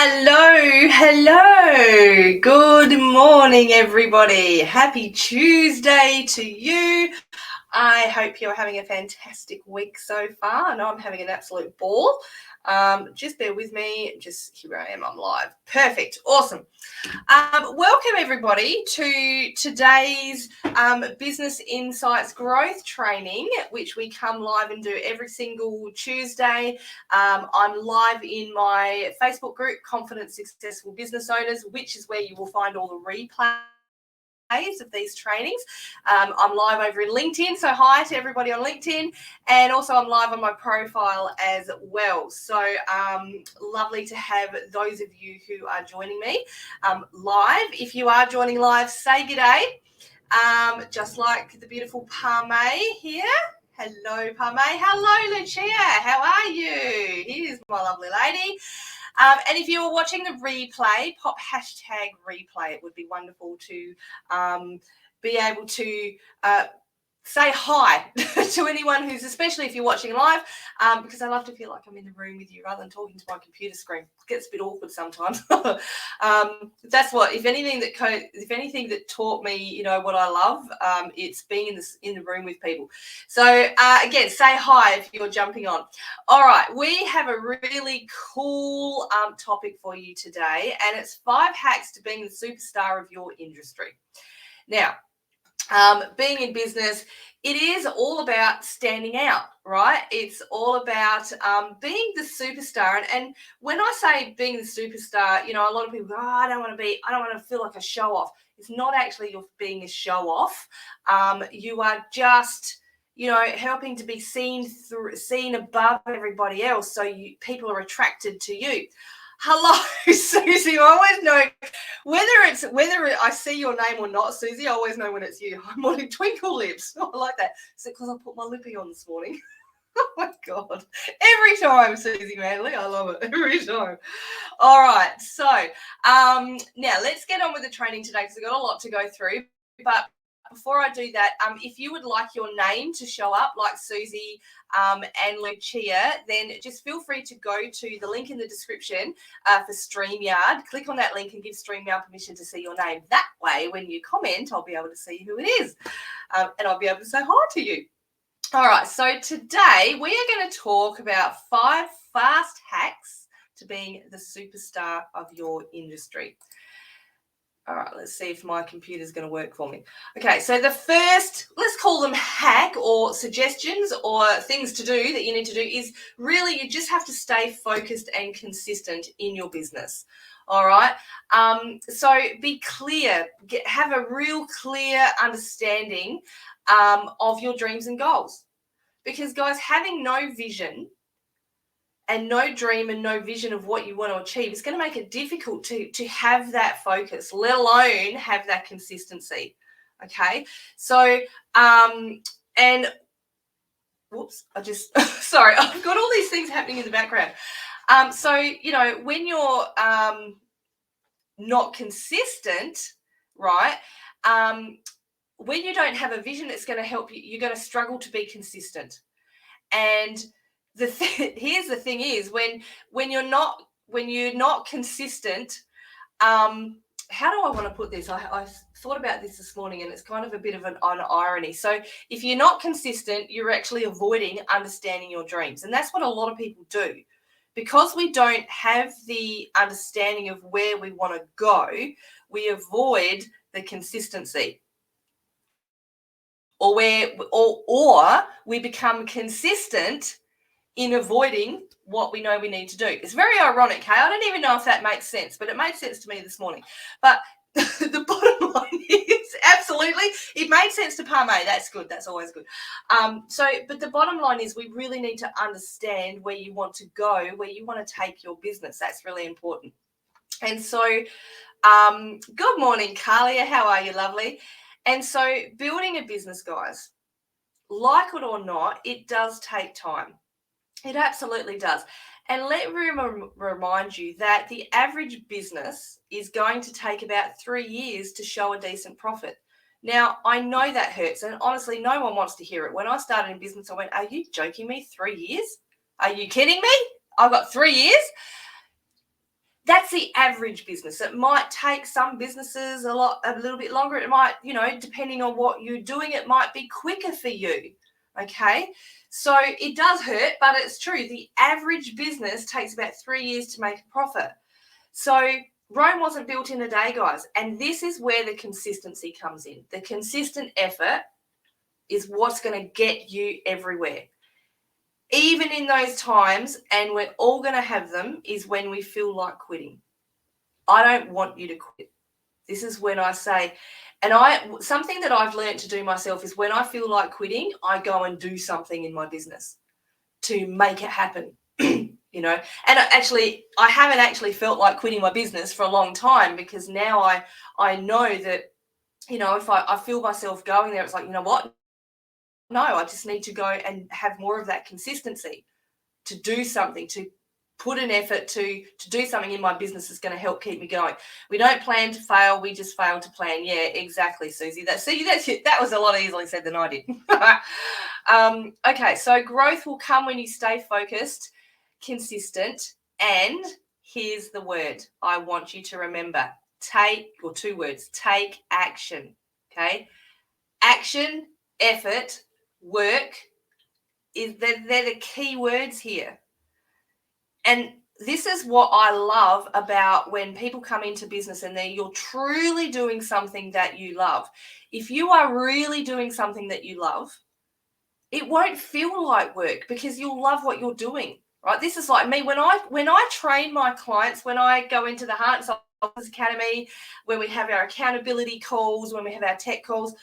Hello. Good morning, everybody. Happy Tuesday to you. I hope you're having a fantastic week so far. I know I'm having an absolute ball. Just bear with me. Here I am. I'm live. Perfect. Awesome. Welcome, everybody, to today's Business Insights Growth Training, which we come live and do every single Tuesday. I'm live in my Facebook group, Confident Successful Business Owners, which is where you will find all the replays of these trainings. I'm live over in LinkedIn, so hi to everybody on LinkedIn, and also I'm live on my profile as well. So lovely to have those of you who are joining me live. If you are joining live, say g'day, just like the beautiful Parmay here. Hello, Parmay. Hello, Lucia. How are you? Here's my lovely lady. And if you are watching the replay, pop hashtag replay. It would be wonderful to be able to say hi to anyone who's, especially if you're watching live, because I love to feel like I'm in the room with you rather than talking to my computer screen. It gets a bit awkward sometimes. That's what, if anything that taught me, you know, what I love, it's being in the room with people. So again, say hi if you're jumping on. All right, we have a really cool topic for you today, and it's 5 hacks to being the superstar of your industry. Now, being in business, it is all about standing out, right? It's all about being the superstar. And when I say being the superstar, you know, a lot of people go, oh, I don't want to feel like a show off. It's not actually you're being a show off. You are just, you know, helping to be seen above everybody else. So people are attracted to you. Hello, Susie. I always know whether I see your name or not, Susie. I always know when it's you. I'm on Twinkle Lips. Oh, I like that. Is it because I put my lippy on this morning? Oh my God. Every time, Susie Manley. I love it. Every time. All right. So now let's get on with the training today because we've got a lot to go through. But before I do that, if you would like your name to show up like Susie and Lucia, then just feel free to go to the link in the description for StreamYard. Click on that link and give StreamYard permission to see your name. That way, when you comment, I'll be able to see who it is, and I'll be able to say hi to you. All right, so today we are going to talk about 5 fast hacks to being the superstar of your industry. All right, let's see if my computer is going to work for me. Okay, so the first, let's call them hack or suggestions or things to do that you need to do is really you just have to stay focused and consistent in your business. All right, so be clear, have a real clear understanding of your dreams and goals. Because, guys, having no vision and no dream and no vision of what you want to achieve, it's going to make it difficult to have that focus, let alone have that consistency. Okay, so and whoops, I just sorry, I've got all these things happening in the background. So you know, when you're not consistent, right? When you don't have a vision, it's going to help you. You're going to struggle to be consistent. And here's the thing is when you're not consistent, how do I want to put this? I thought about this morning, and it's kind of a bit of an irony. So if you're not consistent, you're actually avoiding understanding your dreams, and that's what a lot of people do. Because we don't have the understanding of where we want to go, we avoid the consistency. Or we become consistent in avoiding what we know we need to do. It's very ironic, hey? I don't even know if that makes sense, but it made sense to me this morning. But the bottom line is absolutely, it made sense to Parmay. That's good. That's always good. But the bottom line is we really need to understand where you want to go, where you want to take your business. That's really important. And so, good morning, Carlia. How are you, lovely? And so building a business, guys, like it or not, it does take time. It absolutely does. And let me remind you that the average business is going to take about 3 years to show a decent profit. Now, I know that hurts, and honestly, no one wants to hear it. When I started in business, I went, are you joking me? 3 years? Are you kidding me? I've got 3 years? That's the average business. It might take some businesses a little bit longer. It might, depending on what you're doing, it might be quicker for you. Okay. So it does hurt, but it's true. The average business takes about 3 years to make a profit. So Rome wasn't built in a day, guys. And this is where the consistency comes in. The consistent effort is what's going to get you everywhere. Even in those times, and we're all going to have them, is when we feel like quitting. I don't want you to quit. This is when I say, and something that I've learned to do myself is when I feel like quitting, I go and do something in my business to make it happen. And I haven't actually felt like quitting my business for a long time, because now I know that, if I feel myself going there, it's like, you know what? No, I just need to go and have more of that consistency to do something, to put an effort to do something in my business that's going to help keep me going. We don't plan to fail. We just fail to plan. Yeah, exactly, Susie. That was a lot easier said than I did. Okay, so growth will come when you stay focused, consistent, and here's the word I want you to remember. Two words, take action. Okay? Action, effort, work, they're the key words here. And this is what I love about when people come into business and you're truly doing something that you love. If you are really doing something that you love, it won't feel like work, because you'll love what you're doing, right? This is like me. When I train my clients, when I go into the Heart and Soul Business Academy, when we have our accountability calls, when we have our tech calls,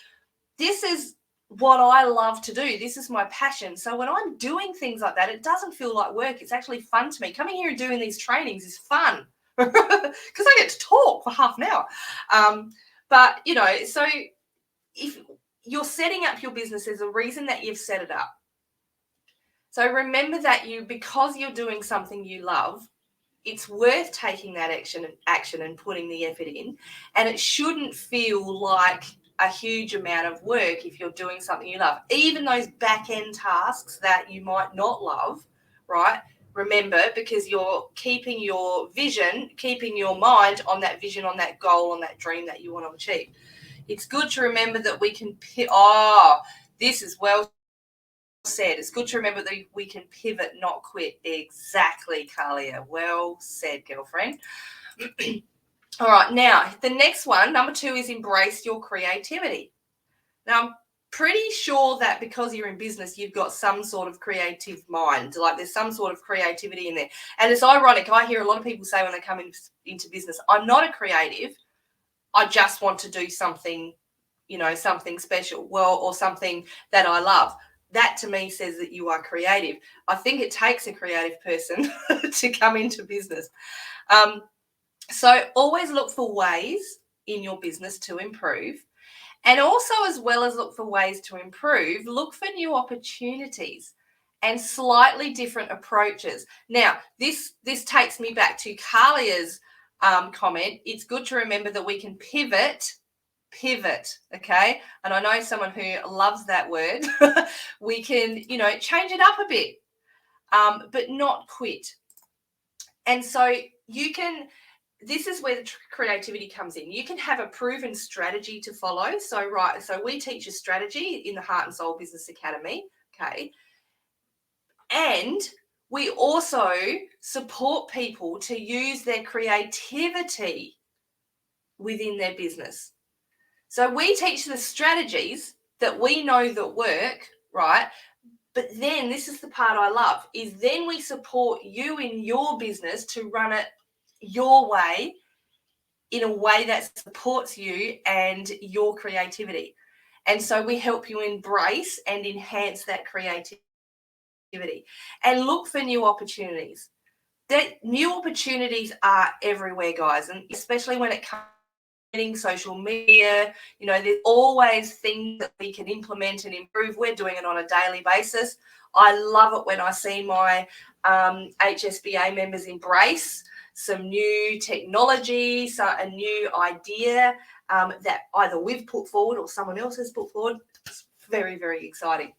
this is what I love to do. This is my passion. So when I'm doing things like that, it doesn't feel like work. It's actually fun to me. Coming here and doing these trainings is fun because I get to talk for half an hour. But, so if you're setting up your business, there's a reason that you've set it up. So remember that because you're doing something you love, it's worth taking that action and putting the effort in. And it shouldn't feel like a huge amount of work if you're doing something you love. Even those back-end tasks that you might not love, right? Remember, because you're keeping your vision, keeping your mind on that vision, on that goal, on that dream that you want to achieve. It's good to remember that we can this is well said. It's good to remember that we can pivot, not quit. Exactly, Kalia. Well said, girlfriend. All right, now the next one, number 2, is embrace your creativity. Now, I'm pretty sure that because you're in business, you've got some sort of creative mind, like there's some sort of creativity in there. And it's ironic. I hear a lot of people say when they come into business, I'm not a creative. I just want to do something, something special, or something that I love. That to me says that you are creative. I think it takes a creative person to come into business. So always look for ways in your business to improve. And also, as well as look for ways to improve, look for new opportunities and slightly different approaches. Now, this takes me back to Kalia's comment. It's good to remember that we can pivot, okay? And I know someone who loves that word. We can, change it up a bit, but not quit. And so this is where the creativity comes in. You can have a proven strategy to follow. So we teach a strategy in the Heart and Soul Business Academy, okay? And we also support people to use their creativity within their business. So we teach the strategies that we know that work, right? But then this is the part I love, is then we support you in your business to run it your way, in a way that supports you and your creativity. And so we help you embrace and enhance that creativity and look for new opportunities. New opportunities are everywhere, guys, and especially when it comes to social media, there's always things that we can implement and improve. We're doing it on a daily basis. I love it when I see my HSBA members embrace some new technology, a new idea that either we've put forward or someone else has put forward. It's very, very exciting.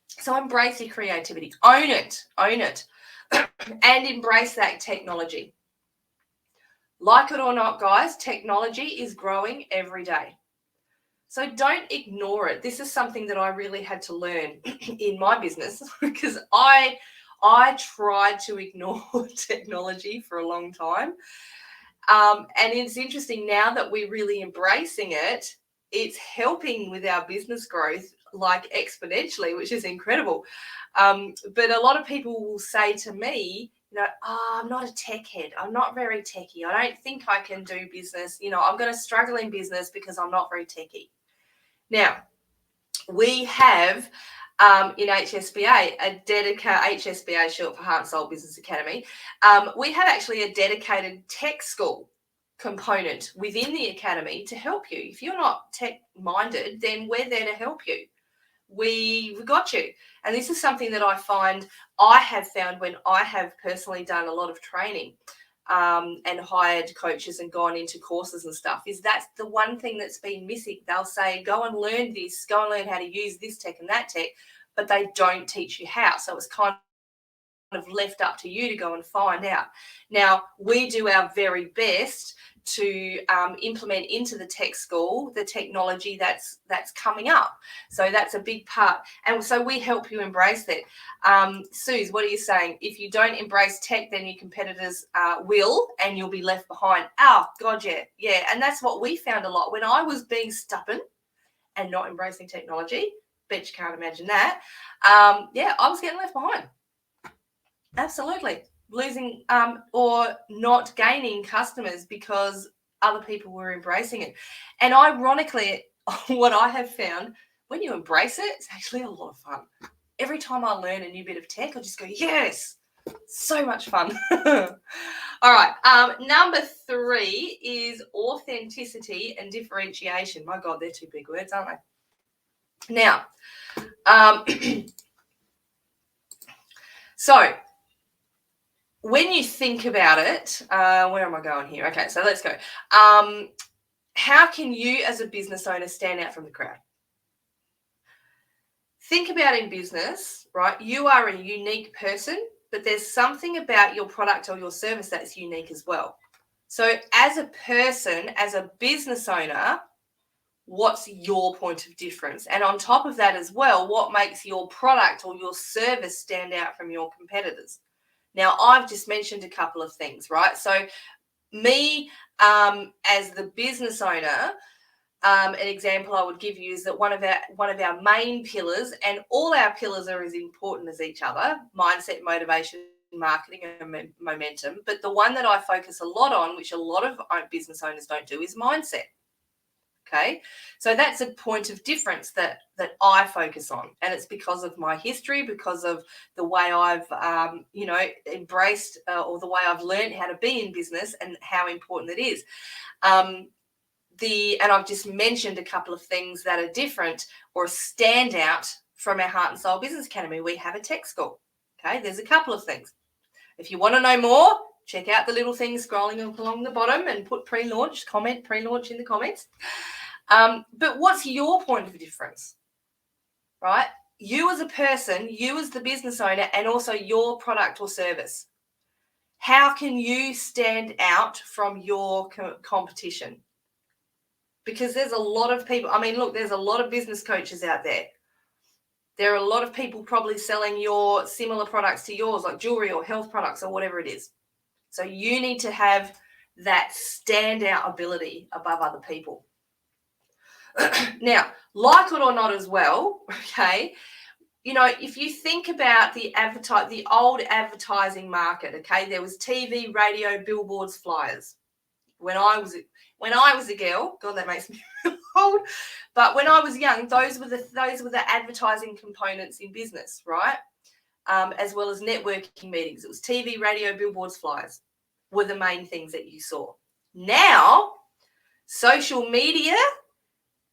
So embrace your creativity. Own it, and embrace that technology. Like it or not, guys, technology is growing every day. So don't ignore it. This is something that I really had to learn in my business because I tried to ignore technology for a long time. And it's interesting now that we're really embracing it, it's helping with our business growth like exponentially, which is incredible. But a lot of people will say to me, I'm not a tech head. I'm not very techie. I don't think I can do business. I'm going to struggle in business because I'm not very techie. Now, we have in HSBA, HSBA, short for Heart and Soul Business Academy, we have actually a dedicated tech school component within the academy to help you. If you're not tech minded, then we're there to help you. We've got you. And this is something that I have found when I have personally done a lot of training and hired coaches and gone into courses and stuff, is that's the one thing that's been missing. They'll say, go and learn this, go and learn how to use this tech and that tech, but they don't teach you how. So it's kind of left up to you to go and find out. Now, we do our very best to implement into the tech school the technology that's coming up. So that's a big part. And so we help you embrace that. Suze, what are you saying? If you don't embrace tech, then your competitors will, and you'll be left behind. Oh, God, yeah. Yeah, and that's what we found a lot. When I was being stubborn and not embracing technology, bet you can't imagine that, I was getting left behind. Absolutely. Losing or not gaining customers because other people were embracing it. And ironically, what I have found, when you embrace it, it's actually a lot of fun. Every time I learn a new bit of tech, I just go, yes, so much fun. All right. Number 3 is authenticity and differentiation. My God, they're 2 big words, aren't they? Now, so when you think about it, where am I going here? Okay, so let's go. How can you as a business owner stand out from the crowd? Think about in business, right? You are a unique person, but there's something about your product or your service that's unique as well. So as a person, as a business owner, what's your point of difference? And on top of that as well, what makes your product or your service stand out from your competitors? Now, I've just mentioned a couple of things, right? So me as the business owner, an example I would give you is that one of our main pillars, and all our pillars are as important as each other, mindset, motivation, marketing, and momentum. But the one that I focus a lot on, which a lot of business owners don't do, is mindset. Okay, so that's a point of difference that I focus on, and it's because of my history, because of the way I've embraced or the way I've learned how to be in business and how important it is. And I've just mentioned a couple of things that are different or stand out from our Heart and Soul Business Academy. We have a tech school. Okay, there's a couple of things. If you want to know more, check out the little thing scrolling along the bottom and put pre-launch in the comments. But what's your point of difference, right? You as a person, you as the business owner, and also your product or service. How can you stand out from your competition? Because there's a lot of people. I mean, look, there's a lot of business coaches out there. There are a lot of people probably selling your similar products to yours, like jewelry or health products or whatever it is. So you need to have that standout ability above other people. Now, like it or not as well, okay, if you think about the old advertising market, okay, there was TV, radio, billboards, flyers. When I was a girl, God, that makes me old. But when I was young, those were the advertising components in business, right? As well as networking meetings. It was TV, radio, billboards, flyers were the main things that you saw. Now, social media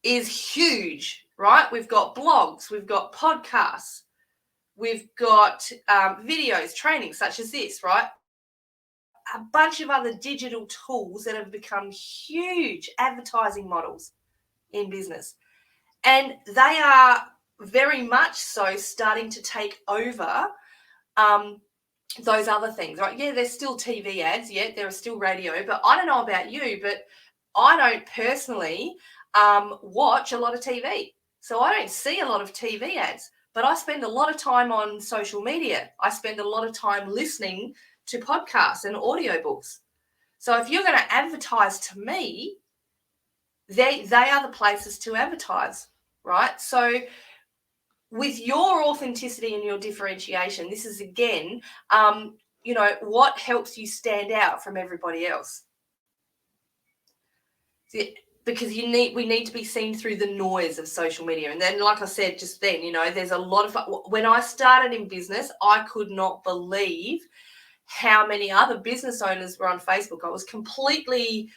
is huge, right? We've got blogs, we've got podcasts, we've got videos, training such as this, right? A bunch of other digital tools that have become huge advertising models in business. And they are very much so starting to take over those other things, right? Yeah, there's still TV ads. Yeah, there are still radio. But I don't know about you, but I don't personally watch a lot of TV. So I don't see a lot of TV ads. But I spend a lot of time on social media. I spend a lot of time listening to podcasts and audiobooks. So if you're going to advertise to me, they are the places to advertise, right? So with your authenticity and your differentiation, this is again, what helps you stand out from everybody else. Because we need to be seen through the noise of social media. And then, like I said just then, there's a lot of, when I started in business, I could not believe how many other business owners were on Facebook. I was completely,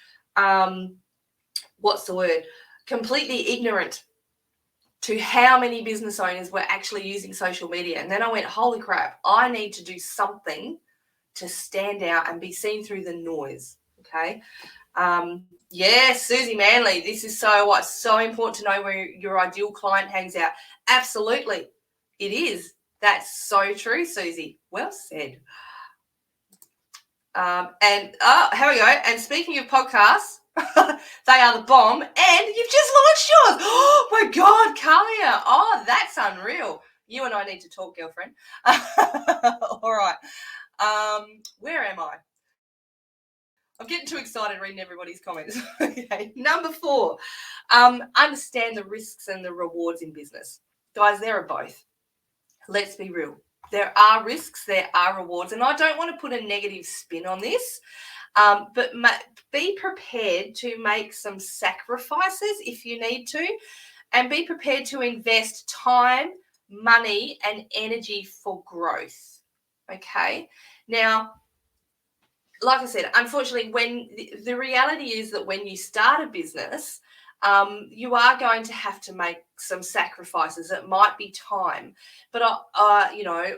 completely ignorant to how many business owners were actually using social media. And then I went, holy crap, I need to do something to stand out and be seen through the noise. Okay. Yes, Susie Manley, this is so important to know where your ideal client hangs out. Absolutely. It is. That's so true, Susie. Well said. Here we go. And speaking of podcasts, they are the bomb. And you've just launched yours. Oh, my God, Kalia. Oh, that's unreal. You and I need to talk, girlfriend. All right. Where am I? I'm getting too excited reading everybody's comments. Okay. Number 4, understand the risks and the rewards in business. Guys, there are both. Let's be real. There are risks, there are rewards, and I don't want to put a negative spin on this, but be prepared to make some sacrifices if you need to, and be prepared to invest time, money, and energy for growth. Okay. Now, like I said, unfortunately, when the reality is that when you start a business, you are going to have to make some sacrifices. It might be time, but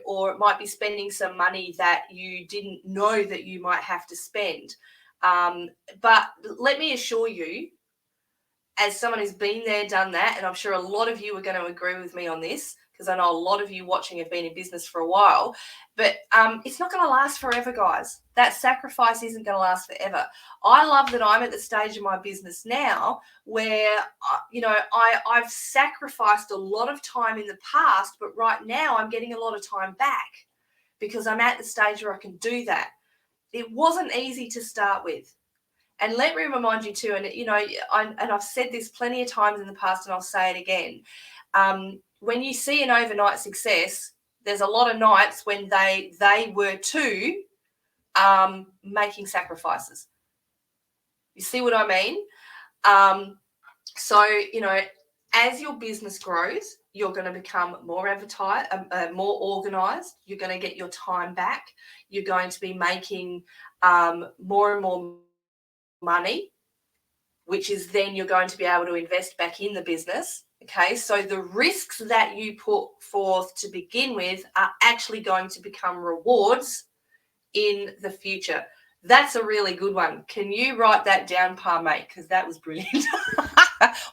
or it might be spending some money that you didn't know that you might have to spend. But let me assure you, as someone who's been there, done that, and I'm sure a lot of you are going to agree with me on this, because I know a lot of you watching have been in business for a while, but it's not going to last forever, guys. That sacrifice isn't going to last forever. I love that I'm at the stage of my business now where, I've sacrificed a lot of time in the past, but right now I'm getting a lot of time back because I'm at the stage where I can do that. It wasn't easy to start with. And let me remind you too, and I've said this plenty of times in the past, and I'll say it again. When you see an overnight success, there's a lot of nights when they were too making sacrifices. You see what I mean? So as your business grows, you're going to become more more organized. You're going to get your time back. You're going to be making more and more money, which is then you're going to be able to invest back in the business. Okay, so the risks that you put forth to begin with are actually going to become rewards in the future. That's a really good one. Can you write that down, Pa Mate? Because that was brilliant.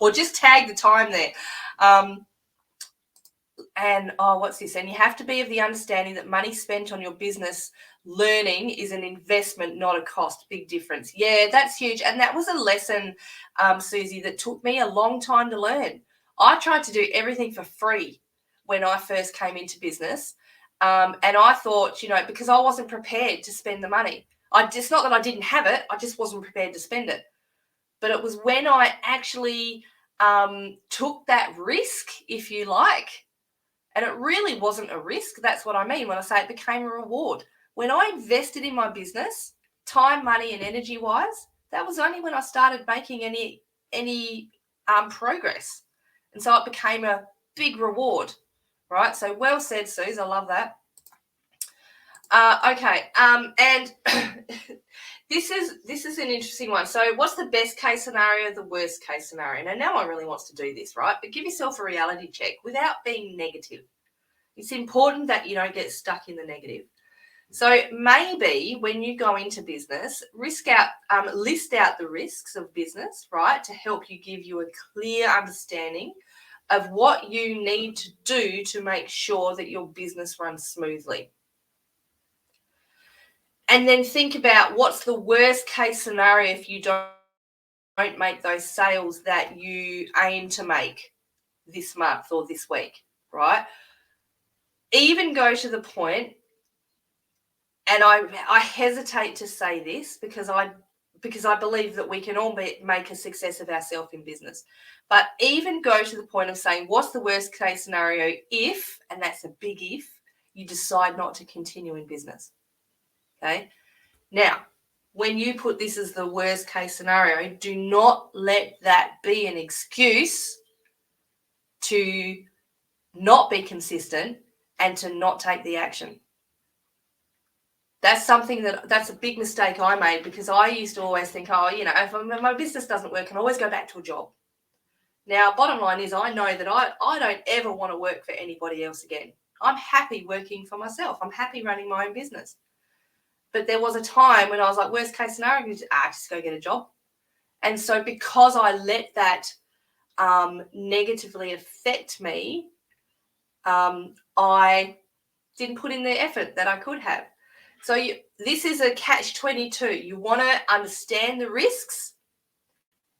Or just tag the time there. What's this? And you have to be of the understanding that money spent on your business learning is an investment, not a cost. Big difference. Yeah, that's huge. And that was a lesson, Susie, that took me a long time to learn. I tried to do everything for free when I first came into business. And I thought, because I wasn't prepared to spend the money. It's not that I didn't have it. I just wasn't prepared to spend it. But it was when I actually took that risk, if you like, and it really wasn't a risk. That's what I mean when I say it became a reward. When I invested in my business, time, money, and energy-wise, that was only when I started making any progress. And so it became a big reward, right? So well said, Suze. I love that. Okay. And this is an interesting one. So what's the best case scenario, the worst case scenario? Now, no one really wants to do this, right? But give yourself a reality check without being negative. It's important that you don't get stuck in the negative. So maybe when you go into business, list out the risks of business, right, to help you give you a clear understanding of what you need to do to make sure that your business runs smoothly. And then think about what's the worst case scenario if you don't make those sales that you aim to make this month or this week, right? Even go to the point, and I hesitate to say this because I believe that we can all make a success of ourselves in business. But even go to the point of saying, what's the worst case scenario if, and that's a big if, you decide not to continue in business, okay? Now, when you put this as the worst case scenario, do not let that be an excuse to not be consistent and to not take the action. That's that's a big mistake I made, because I used to always think, oh, if my business doesn't work, I can always go back to a job. Now, bottom line is, I know that I don't ever want to work for anybody else again. I'm happy working for myself. I'm happy running my own business. But there was a time when I was like, worst case scenario, just go get a job. And so because I let that negatively affect me, I didn't put in the effort that I could have. So this is a catch-22. You want to understand the risks.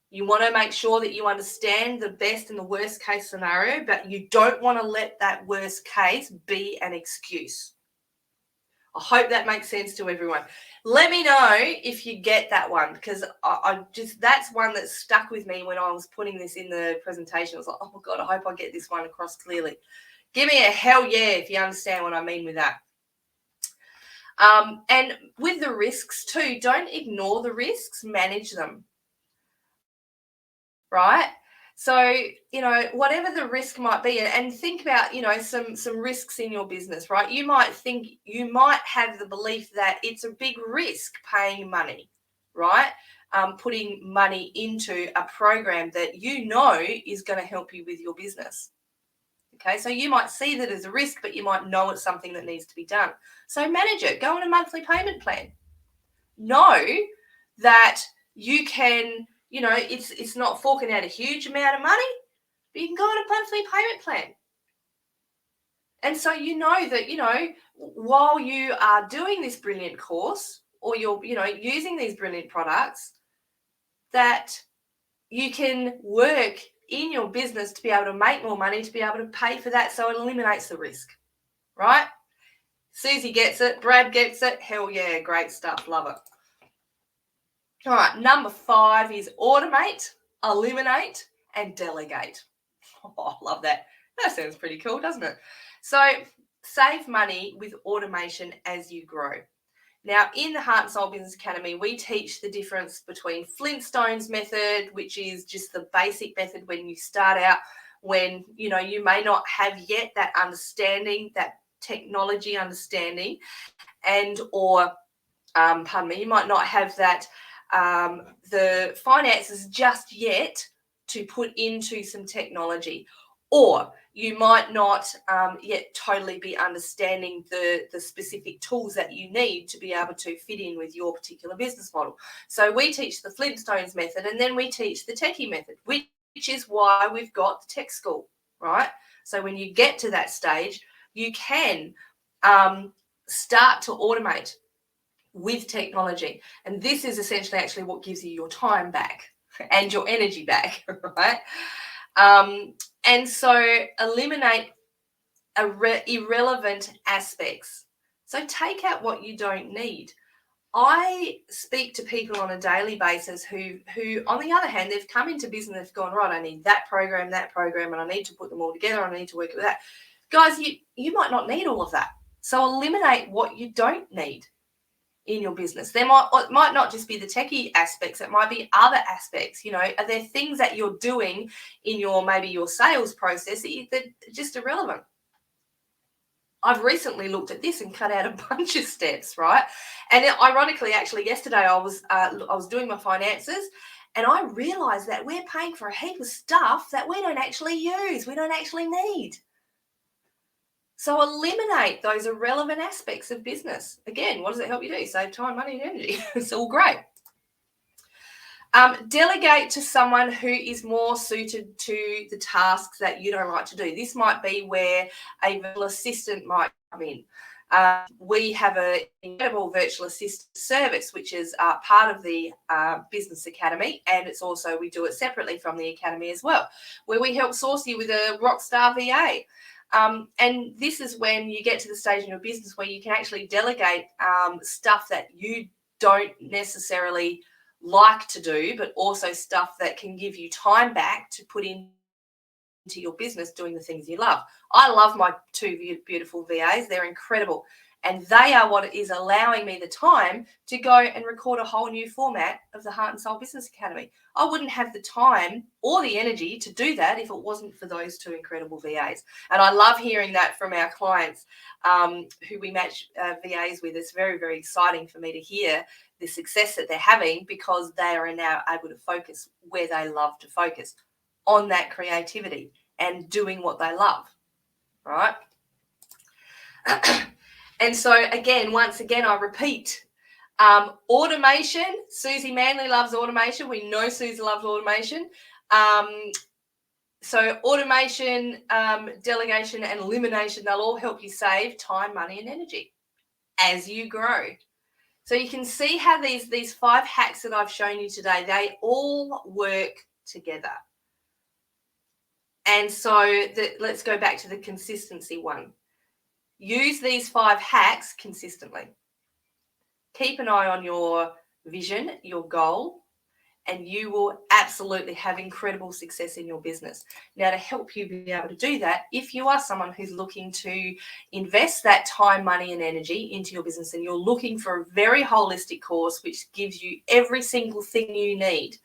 You want to make sure that you understand the best and the worst case scenario, but you don't want to let that worst case be an excuse. I hope that makes sense to everyone. Let me know if you get that one, because that's one that stuck with me when I was putting this in the presentation. I was like, oh my God, I hope I get this one across clearly. Give me a hell yeah if you understand what I mean with that. And with the risks too, don't ignore the risks, manage them, right? So, whatever the risk might be, and think about, some risks in your business, right? You might have the belief that it's a big risk paying money, right? Putting money into a program that is going to help you with your business. Okay, so you might see that as a risk, but you might know it's something that needs to be done. So manage it. Go on a monthly payment plan. Know that you can, it's not forking out a huge amount of money, but you can go on a monthly payment plan. And so that, while you are doing this brilliant course, or you're, using these brilliant products, that you can work in your business to be able to make more money, to be able to pay for that, so it eliminates the risk, right? Susie gets it. Brad gets it. Hell yeah, great stuff. Love it. All right, number 5 is automate, eliminate, and delegate. Oh, I love that. That sounds pretty cool, doesn't it? So save money with automation as you grow. Now, in the Heart and Soul Business Academy, we teach the difference between Flintstones method, which is just the basic method when you start out, when, you may not have yet that understanding, that technology understanding, you might not have that, the finances just yet to put into some technology. Or you might not yet totally be understanding the specific tools that you need to be able to fit in with your particular business model. So we teach the Flintstones method, and then we teach the Techie method, which is why we've got the Tech School, right? So when you get to that stage, you can start to automate with technology. And this is essentially actually what gives you your time back and your energy back, right? And so eliminate irrelevant aspects. So take out what you don't need. I speak to people on a daily basis who, on the other hand, they've come into business, they've gone, right, I need that program, and I need to put them all together. I need to work with that. Guys, you might not need all of that. So eliminate what you don't need in your business. It might not just be the techie aspects, it might be other aspects. Are there things that you're doing in maybe your sales process that are just irrelevant? I've recently looked at this and cut out a bunch of steps, right? And ironically, actually, yesterday I was doing my finances, and I realized that we're paying for a heap of stuff that we don't actually use, we don't actually need. So eliminate those irrelevant aspects of business. Again, what does it help you do? Save time, money, and energy. It's all great. Delegate to someone who is more suited to the tasks that you don't like to do. This might be where a virtual assistant might come in. We have an incredible virtual assistant service, which is part of the Business Academy, and it's also, we do it separately from the Academy as well, where we help source you with a rockstar VA. And this is when you get to the stage in your business where you can actually delegate stuff that you don't necessarily like to do, but also stuff that can give you time back to put into your business doing the things you love. I love my two beautiful VAs. They're incredible. And they are what is allowing me the time to go and record a whole new format of the Heart and Soul Business Academy. I wouldn't have the time or the energy to do that if it wasn't for those two incredible VAs. And I love hearing that from our clients who we match VAs with. It's very, very exciting for me to hear the success that they're having because they are now able to focus where they love to focus, on that creativity and doing what they love, right? And so again, once again, I repeat, automation. Susie Manley loves automation. We know Susie loves automation. So automation, delegation, and elimination, they'll all help you save time, money, and energy as you grow. So you can see how these 5 hacks that I've shown you today, they all work together. And so let's go back to the consistency one. Use these 5 hacks consistently. Keep an eye on your vision, your goal, and you will absolutely have incredible success in your business. Now, to help you be able to do that, if you are someone who's looking to invest that time, money, and energy into your business, and you're looking for a very holistic course which gives you every single thing you need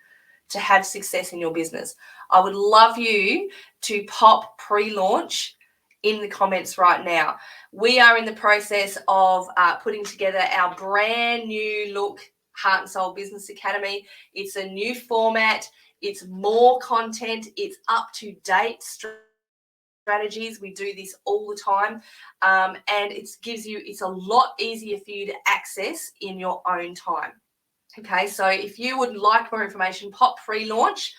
to have success in your business, I would love you to pop pre-launch in the comments right now. We are in the process of putting together our brand new look Heart and Soul Business Academy. It's a new format. It's more content. It's up to date strategies. We do this all the time. And it's a lot easier for you to access in your own time. Okay, so if you would like more information, pop pre-launch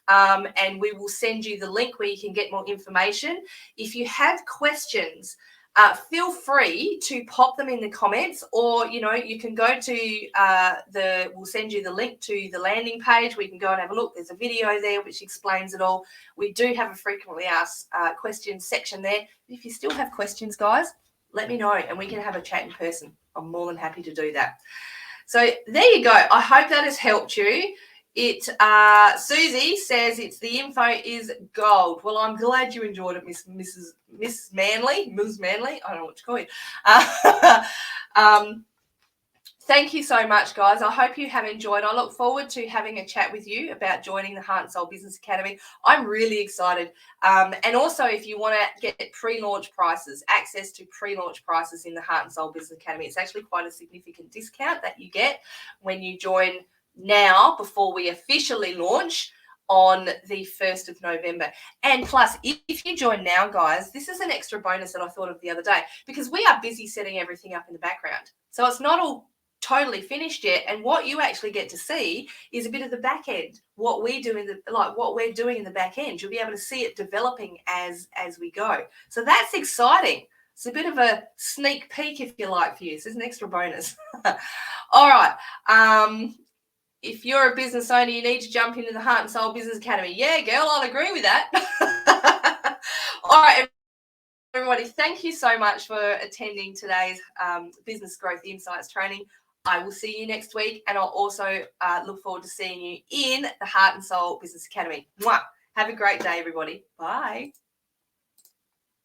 and we will send you the link where you can get more information. If you have questions, feel free to pop them in the comments, or you can go to we'll send you the link to the landing page where you can go and have a look. There's a video there which explains it all. We do have a frequently asked questions section there. If you still have questions, guys, let me know and we can have a chat in person. I'm more than happy to do that. So there you go. I hope that has helped you. Susie says the info is gold. Well, I'm glad you enjoyed it, Miss Manley. Ms. Manley. I don't know what to call you. Thank you so much, guys. I hope you have enjoyed. I look forward to having a chat with you about joining the Heart and Soul Business Academy. I'm really excited. And also, if you want to get pre-launch prices, access to pre-launch prices in the Heart and Soul Business Academy, it's actually quite a significant discount that you get when you join now before we officially launch on the 1st of November. And plus, if you join now, guys, this is an extra bonus that I thought of the other day, because we are busy setting everything up in the background. So it's not all totally finished yet, and what you actually get to see is a bit of the back end, what we're doing in the back end. You'll be able to see it developing as we go. So that's exciting. It's a bit of a sneak peek, if you like, for you. So it's an extra bonus. All right. If you're a business owner, you need to jump into the Heart and Soul Business Academy. Yeah, girl, I'll agree with that. All right, everybody, thank you so much for attending today's Business Growth Insights training. I will see you next week, and I'll also look forward to seeing you in the Heart and Soul Business Academy. Mwah! Have a great day, everybody. Bye.